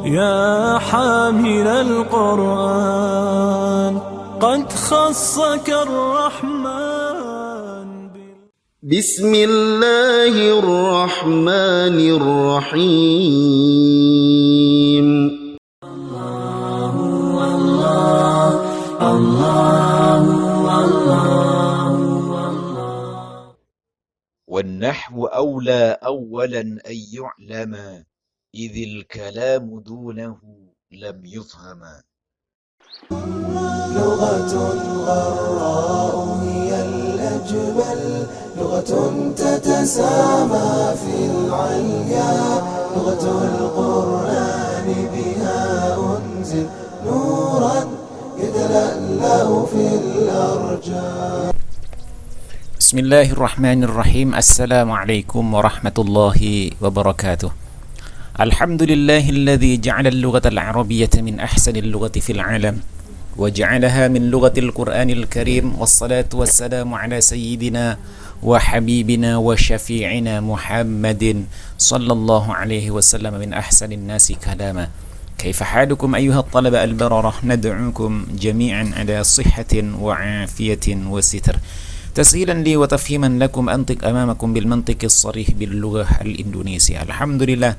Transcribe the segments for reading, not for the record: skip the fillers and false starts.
يا حامل القرآن قد خصك الرحمن. بسم الله الرحمن الرحيم. والنحو أولى أولا أن يعلم إذ الكلام دونه لم يفهم. لغة غراء هي الأجمل، لغة تتسامى في العليا، لغة القرآن بها أنزل نورا يتلألأ في الأرجاء. بسم الله الرحمن الرحيم. السلام عليكم ورحمة الله وبركاته. الحمد لله الذي جعل اللغة العربية من أحسن اللغة في العالم وجعلها من لغة القرآن الكريم، والصلاة والسلام على سيدنا وحبيبنا وشفيعنا محمد صلى الله عليه وسلم من أحسن الناس كلاما. كيف حالكم أيها الطلبة البررة؟ ندعوكم جميعا على صحة وعافية وستر. تسهيلا لي وتفهيما لكم أنطق أمامكم بالمنطق الصريح باللغة الإندونيسية. Alhamdulillah,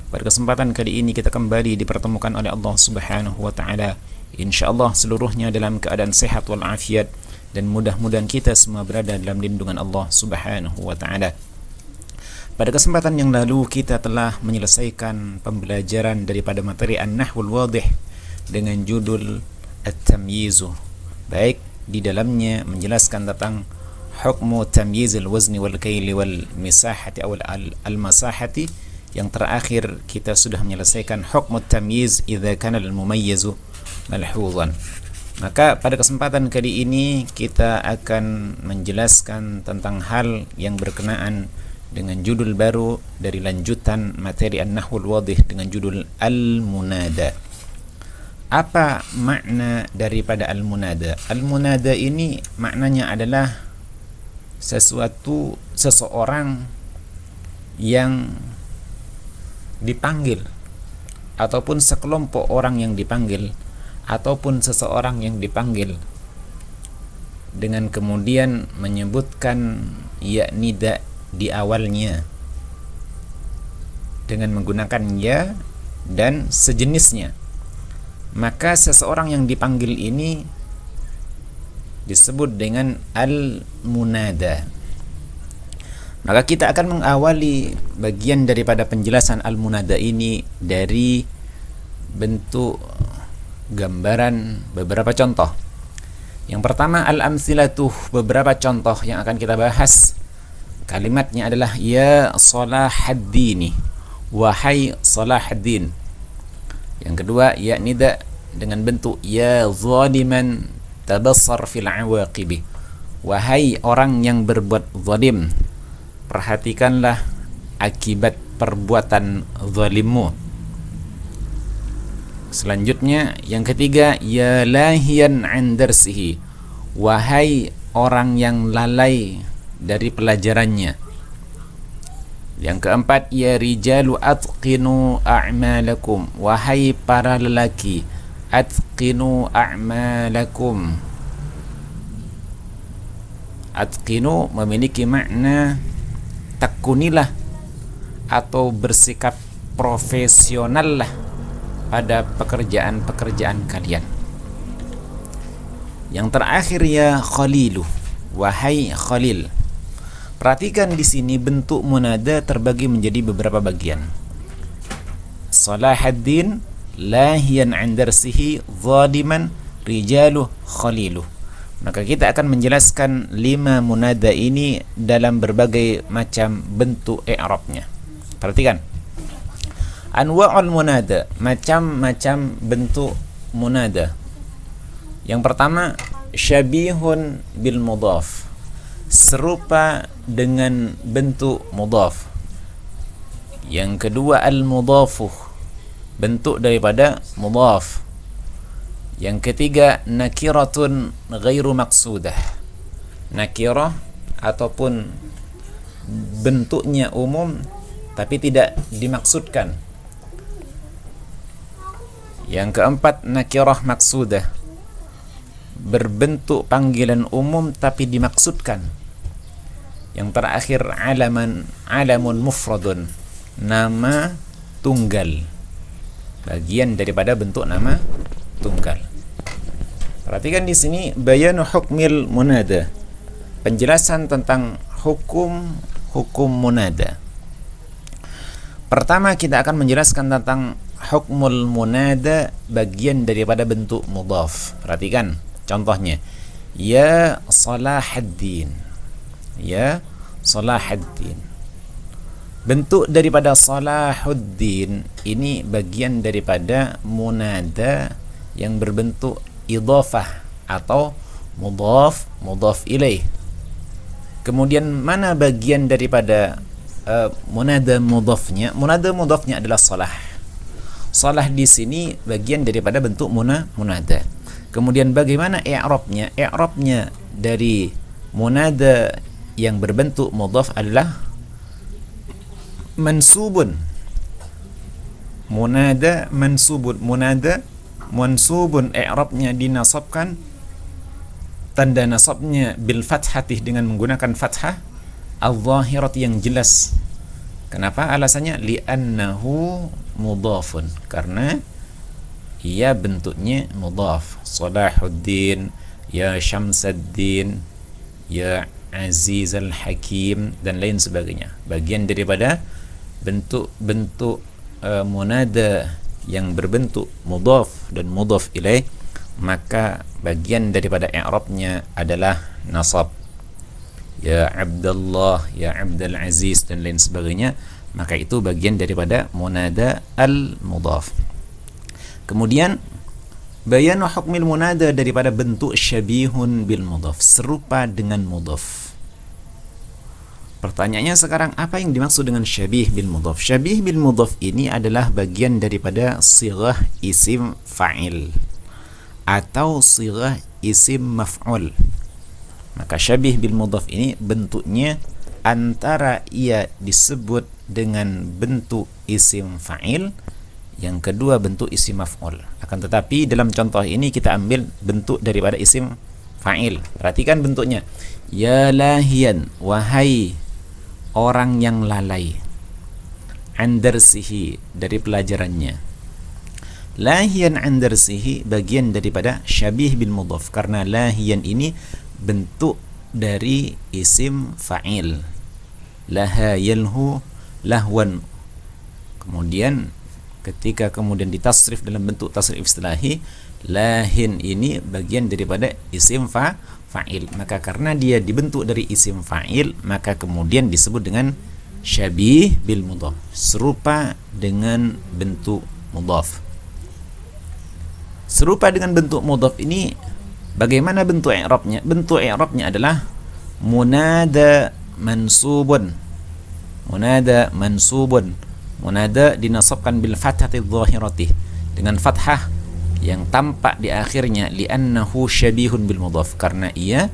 pada kesempatan kali ini kita kembali dipertemukan oleh Allah Subhanahu wa taala. Insyaallah seluruhnya dalam keadaan sehat wal afiat, dan mudah-mudahan kita semua berada dalam lindungan Allah Subhanahu wa taala. Pada kesempatan yang lalu kita telah menyelesaikan pembelajaran daripada materi An-Nahwul Wadih dengan judul At-Tamyizu. Baik, di dalamnya menjelaskan tentang hukmu tamyizil wazni wal kaili wal misahati atau al-masahati. Yang terakhir kita sudah menyelesaikan hukmu tamyiz idza kana al-mumayyizu malhuzan. Maka pada kesempatan kali ini kita akan menjelaskan tentang hal yang berkenaan dengan judul baru dari lanjutan materi An-Nahwul Wadih dengan judul Al-Munada. Apa makna daripada Al-Munada? Al-Munada ini maknanya adalah seseorang yang dipanggil, ataupun sekelompok orang yang dipanggil, ataupun seseorang yang dipanggil dengan kemudian menyebutkan ya nida di awalnya dengan menggunakan ya dan sejenisnya. Maka seseorang yang dipanggil ini disebut dengan al-munada. Maka kita akan mengawali bagian daripada penjelasan al-munada ini dari bentuk gambaran beberapa contoh. Yang pertama al-amthilatuh, beberapa contoh yang akan kita bahas. Kalimatnya adalah ya salahaddini, wahai salahaddin. Yang kedua ya nida dengan bentuk ya zaliman tabassar fil awaqibi, wahai orang yang berbuat zalim, perhatikanlah akibat perbuatan zalimmu. Selanjutnya yang ketiga ya lahiyan an darsihi, wahai orang yang lalai dari pelajarannya. Yang keempat ya rijalu atqinu a'malakum, wahai para lelaki, atqinu a'malakum. Atqinu memiliki makna takunilah atau bersikap profesional lah pada pekerjaan-pekerjaan kalian. Yang terakhir ya khalilu, wahai khalil. Perhatikan di sini bentuk munada terbagi menjadi beberapa bagian. Salahaddin, lahiyan an darsihi, zaliman, rijaluh, khaliluh. Maka kita akan menjelaskan 5 munada ini dalam berbagai macam bentuk i'rabnya. Perhatikan. Anwa'ul munada, macam-macam bentuk munada. Yang pertama, syabihun bil mudhaf, serupa dengan bentuk mudhaf. Yang kedua al-mudhafuh, bentuk daripada mudhaf. Yang ketiga nakiratun ghairu maqsudah, nakirah ataupun bentuknya umum tapi tidak dimaksudkan. Yang keempat, nakirah maksudah, berbentuk panggilan umum tapi dimaksudkan. Yang terakhir, alamun mufradun, nama tunggal, bagian daripada bentuk nama tunggal. Perhatikan di sini bayanu hukmil munada, penjelasan tentang hukum munada. Pertama kita akan menjelaskan tentang hukmul munada, bagian daripada bentuk mudhaf. Perhatikan contohnya, ya Salahuddin, ya Salahuddin. Bentuk daripada Salahuddin ini bagian daripada munada yang berbentuk idhafah atau mudhaf ilaih. Kemudian mana bagian daripada munada mudhafnya? Munada mudhafnya adalah salah. Salah di sini bagian daripada bentuk munada. Kemudian bagaimana i'rabnya? I'rabnya dari munada yang berbentuk mudhaf adalah mansubun. Munada mansubun. Munada mansubun, i'rabnya dinasabkan, tanda nasabnya bil fathati, dengan menggunakan fathah al-zahirat yang jelas. Kenapa? Alasannya li'annahu mudhafun, karena ia bentuknya mudhaf. Salahuddin, ya Syamsuddin, ya Aziz al-Hakim, dan lain sebagainya. Bagian daripada bentuk-bentuk munada yang berbentuk mudhaf dan mudhaf ilaih, maka bagian daripada i'rabnya adalah nasab. Ya Abdullah, ya Abdul Aziz, dan lain sebagainya, maka itu bagian daripada munada al-mudhaf. Kemudian bayanu hukmil munada, daripada bentuk syabihun bil mudhaf, serupa dengan mudhaf. Pertanyaannya sekarang, apa yang dimaksud dengan syabih bil mudhaf? Syabih bil mudhaf ini adalah bagian daripada sighah isim fa'il atau sighah isim maf'ul. Maka syabih bil mudhaf ini bentuknya antara ia disebut dengan bentuk isim fa'il, yang kedua bentuk isim maf'ul. Akan tetapi dalam contoh ini kita ambil bentuk daripada isim fa'il. Perhatikan bentuknya. Ya lahian, wahai orang yang lalai, an darsihi, dari pelajarannya. Lahian an darsihi bagian daripada syabih bil mudhaf, karena lahian ini bentuk dari isim fa'il. Laha yalhu lahwan. Kemudian ketika kemudian ditasrif dalam bentuk tasrif istilahi, lahin ini bagian daripada isim fa'il. Maka karena dia dibentuk dari isim fa'il, maka kemudian disebut dengan syabih bil mudhaf, serupa dengan bentuk mudhaf. Serupa dengan bentuk mudhaf ini, bagaimana bentuk i'rabnya? Bentuk i'rabnya adalah munada mansubun. Munada mansubun. Munada dinasabkan bil fathati dhahirati, dengan fathah yang tampak di akhirnya, li'annahu syabihun bil mudhaf, karena ia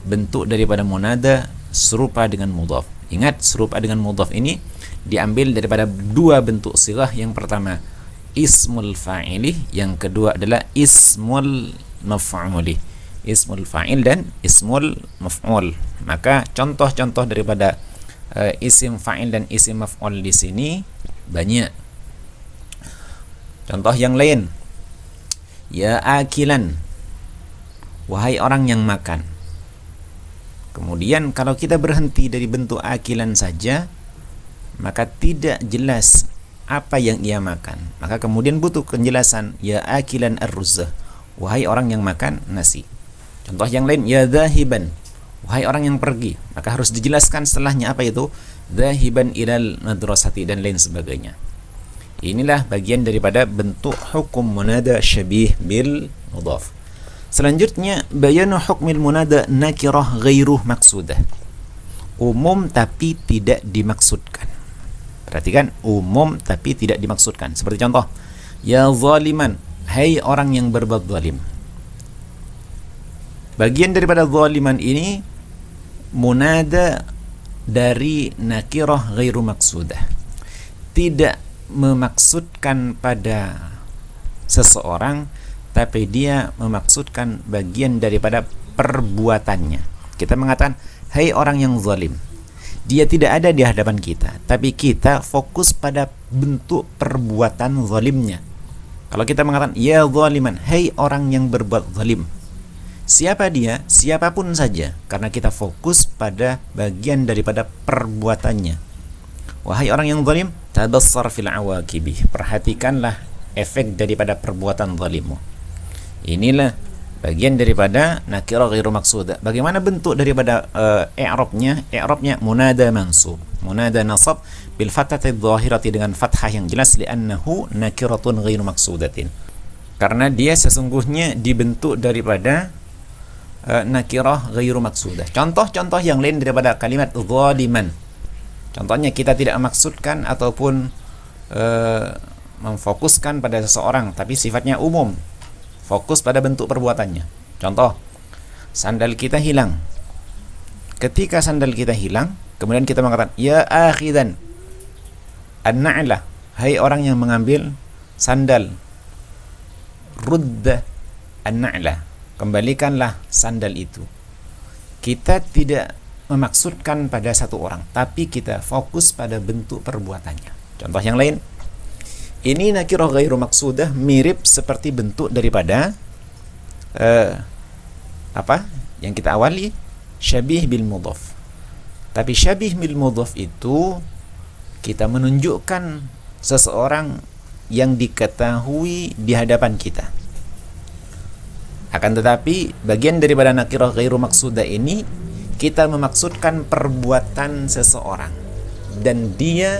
bentuk daripada munada serupa dengan mudhaf. Ingat, serupa dengan mudhaf ini diambil daripada dua bentuk sighah. Yang pertama ismul fa'ili, yang kedua adalah ismul maf'uli. Ismul fa'il dan ismul maf'ul. Maka contoh-contoh daripada isim fa'il dan isim maf'ul di sini banyak. Contoh yang lain, ya akilan, wahai orang yang makan. Kemudian kalau kita berhenti dari bentuk akilan saja, maka tidak jelas apa yang ia makan. Maka kemudian butuh penjelasan, ya akilan ar-ruzzah, wahai orang yang makan nasi. Contoh yang lain, ya dhahiban, wahai orang yang pergi. Maka harus dijelaskan setelahnya apa itu dhahiban ilal madrasati, dan lain sebagainya. Inilah bagian daripada bentuk hukum munada syabih bil mudhaf. Selanjutnya bayanu hukmil munada nakirah ghairuh maksudah, umum tapi tidak dimaksudkan. Perhatikan, umum tapi tidak dimaksudkan. Seperti contoh, ya zaliman, hai orang yang berbuat zalim. Bagian daripada zaliman ini munada dari nakirah ghairu maksudah, tidak memaksudkan pada seseorang, tapi dia memaksudkan bagian daripada perbuatannya. Kita mengatakan, hai orang yang zalim. Dia tidak ada di hadapan kita, tapi kita fokus pada bentuk perbuatan zalimnya. Kalau kita mengatakan, ya zaliman, hai orang yang berbuat zalim. Siapa dia? Siapapun saja, karena kita fokus pada bagian daripada perbuatannya. Wahai orang yang zalim, tabassar fil awaqibih. Perhatikanlah efek daripada perbuatan zalimmu. Inilah bagian daripada nakirah ghairu maqsudah. Bagaimana bentuk daripada i'rabnya? I'rabnya munada mansub, munada nasab bil fathati dhahirati, dengan fathah yang jelas, li'annahu nakiratun ghairu maqsudatin. Karena dia sesungguhnya dibentuk daripada nakirah ghairu maqsudah. Contoh-contoh yang lain daripada kalimat zaliman. Contohnya kita tidak maksudkan ataupun memfokuskan pada seseorang, tapi sifatnya umum. Fokus pada bentuk perbuatannya. Contoh, sandal kita hilang. Ketika sandal kita hilang, kemudian kita mengatakan, ya akhidan an-na'lah, hai orang yang mengambil sandal, rudda an-na'lah, kembalikanlah sandal itu. Kita tidak memaksudkan pada satu orang, tapi kita fokus pada bentuk perbuatannya. Contoh yang lain, ini nakirah ghairu maqsudah, mirip seperti bentuk daripada apa yang kita awali, syabih bil mudhaf. Tapi syabih bil mudhaf itu kita menunjukkan seseorang yang diketahui di hadapan kita. Akan tetapi bagian daripada nakirah ghairu maqsudah ini kita memaksudkan perbuatan seseorang, dan dia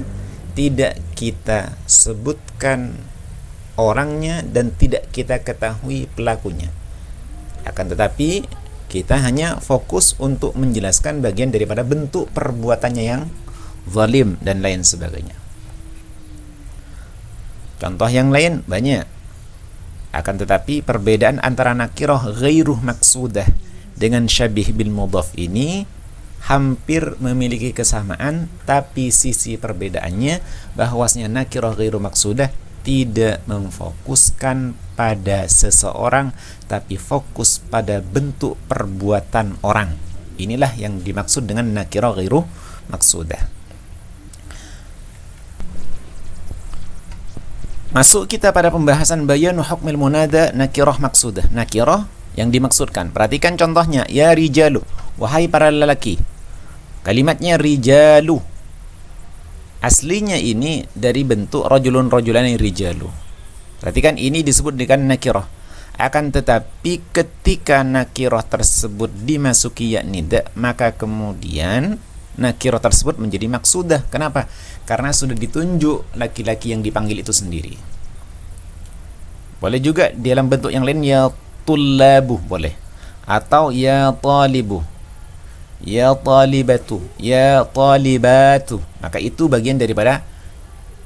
tidak kita sebutkan orangnya dan tidak kita ketahui pelakunya. Akan tetapi kita hanya fokus untuk menjelaskan bagian daripada bentuk perbuatannya yang zalim dan lain sebagainya. Contoh yang lain banyak. Akan tetapi perbedaan antara nakirah ghairu maqsudah dengan syabih bil mudhaf ini hampir memiliki kesamaan, tapi sisi perbedaannya bahwasanya nakirah ghairu maqsudah tidak memfokuskan pada seseorang, tapi fokus pada bentuk perbuatan orang. Inilah yang dimaksud dengan nakirah ghairu maqsudah. Masuk kita pada pembahasan bayanu hukmil munada nakirah maqsudah. Nakirah yang dimaksudkan. Perhatikan contohnya, ya rijalu, wahai para lelaki. Kalimatnya rijalu. Aslinya ini dari bentuk rajulun rajulani rijalu. Perhatikan, ini disebut dengan nakirah. Akan tetapi ketika nakirah tersebut dimasuki ya nida, maka kemudian nakirah tersebut menjadi maksudah. Kenapa? Karena sudah ditunjuk laki-laki yang dipanggil itu sendiri. Boleh juga dalam bentuk yang lain, ya tullabu, boleh. Atau ya talibu, ya talibatu, ya talibatu. Maka itu bagian daripada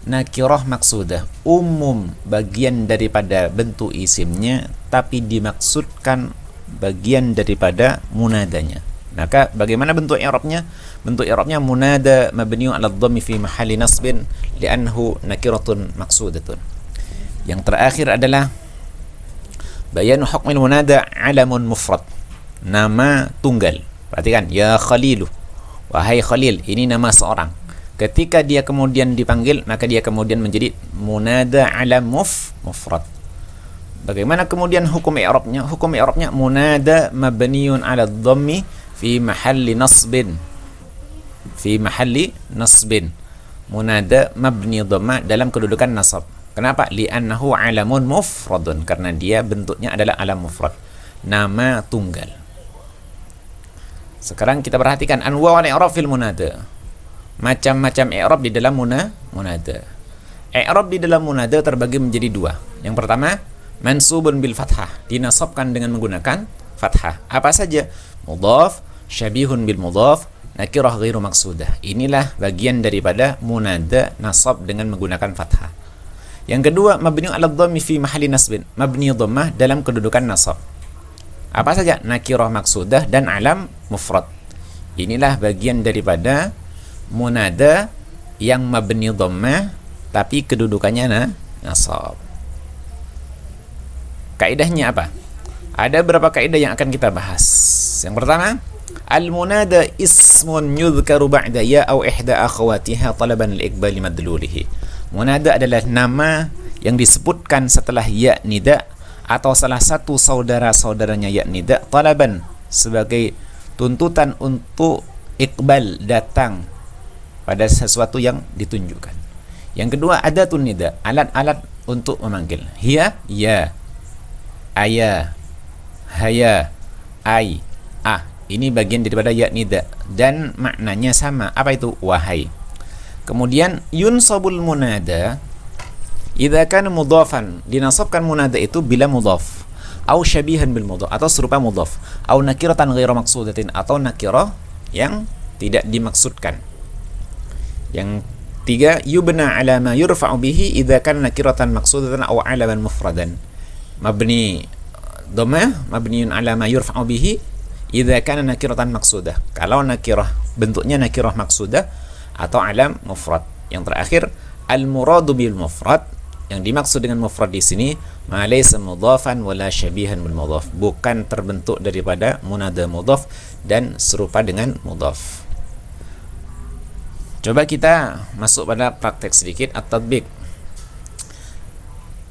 nakirah maksudah, umum bagian daripada bentuk isimnya, tapi dimaksudkan bagian daripada munadanya. Maka bagaimana bentuk i'rabnya? Bentuk i'rabnya munada mabniun 'ala dhammi fi mahalli nasbin li'annahu nakiratun maqsudatun. Yang terakhir adalah bayanu hukmil munada 'alamun mufrad, nama tunggal. Perhatikan, ya Khalilu, wahai Khalil, ini nama seorang. Ketika dia kemudian dipanggil, maka dia kemudian menjadi munada alam mufrad. Bagaimana kemudian hukum i'rabnya? Hukum i'rabnya munada mabniun 'ala dhammi fi mahalli nasbin. Fi mahalli nasbin. Munada mabni dhamma dalam kedudukan nasab. Kenapa? Li'annahu alamun mufradun, karena dia bentuknya adalah alam mufrad, nama tunggal. Sekarang kita perhatikan anwa' al-i'rab fil munada. Macam-macam i'rab di dalam munada. I'rab di dalam munada terbagi menjadi dua. Yang pertama, mansubun bil fathah, dinasabkan dengan menggunakan fathah. Apa saja? Mudhaf, syabihun bil mudhaf, nakirah ghairu maqsudah. Inilah bagian daripada munada nasab dengan menggunakan fathah. Yang kedua, mabniun 'ala dhammi fi mahalli nasbin, mabni dhammah dalam kedudukan nasab. Apa saja? Nakirah maksudah dan alam mufrad. Inilah bagian daripada munada yang mabni dhammah tapi kedudukannya nasab. Kaidahnya apa? Ada beberapa kaidah yang akan kita bahas. Yang pertama, al-munada ismun yudhkaru ba'da ya aw ihda akhawatiha talaban al-iqbali madlulihi. Munada adalah nama yang disebutkan setelah ya nida atau salah satu saudara-saudaranya ya nida talaban sebagai tuntutan untuk iqbal, datang pada sesuatu yang ditunjukkan. Yang kedua, adatun nida, alat-alat untuk memanggil. Hiya, ya, ayah, haya, ai, ah. Ini bagian daripada ya nida dan maknanya sama. Apa itu? Wahai. Kemudian yunsabul munada idza kana mudhafan, dinasabkan munada itu bila mudhaf, au syabihan bil mudhaf, atau serupa mudhaf, au nakiratan ghairu maqsudatin, atau nakirah yang tidak dimaksudkan. Yang tiga, yubna ala ma yurfa'u bihi idza kana nakiratan maqsudatan au alaman mufradan. Mabni dhammah mabniun ala ma yurfa'u bihi idza kana nakiratan maqsudah. Kalau nakirah bentuknya nakirah maqsudah atau alam mufrad. Yang terakhir, al-muradu bil mufrad, yang dimaksud dengan mufrad di sini ma laysa mudhafan wala syabihan bil mudhaf, bukan terbentuk daripada munada mudhaf dan serupa dengan mudhaf. Coba kita masuk pada praktek sedikit at-tatbiq.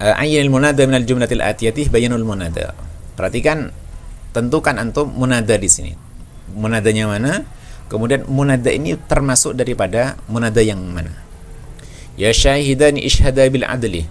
Ayyil munada min al-jumlatil atiyati bayanul munada. Perhatikan, tentukan antum munada di sini. Munadanya mana? Kemudian munada ini termasuk daripada munada yang mana? Ya syahidani ishhada bil adli,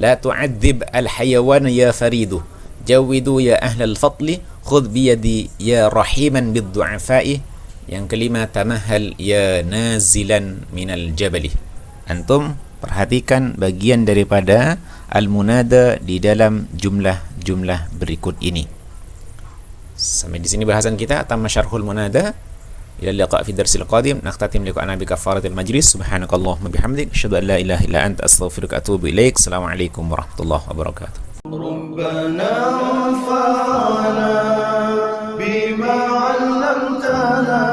la tu'adzib al hayawan ya faridu, jawidu ya ahlal fadli, khudh biyadi ya rahiman bid du'afai. Yang kelima, tamahal ya nazilan minal jabali. Antum perhatikan bagian daripada al munada di dalam jumlah-jumlah berikut ini. Sampai di sini bahasan kita tamma syarhul munada. Ila liqa fi darsil qadim, naqtatim liqa'ana bi kafaratil majlis. Subhanakallahumma bihamdik, asyhadu an la ilaha illa anta, astaghfiruka wa atubu ilaik. Assalamualaikum warahmatullahi wabarakatuh. ربنا انفعنا بما علمتنا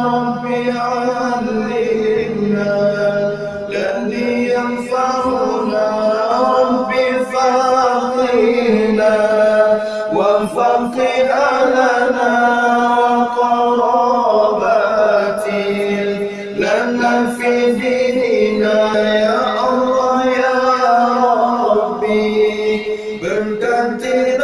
ربي علمنا الذي ينفعنا ربي فقهنا وفقه لنا وقراباتي لنا في ديننا يا الله يا ربي berganti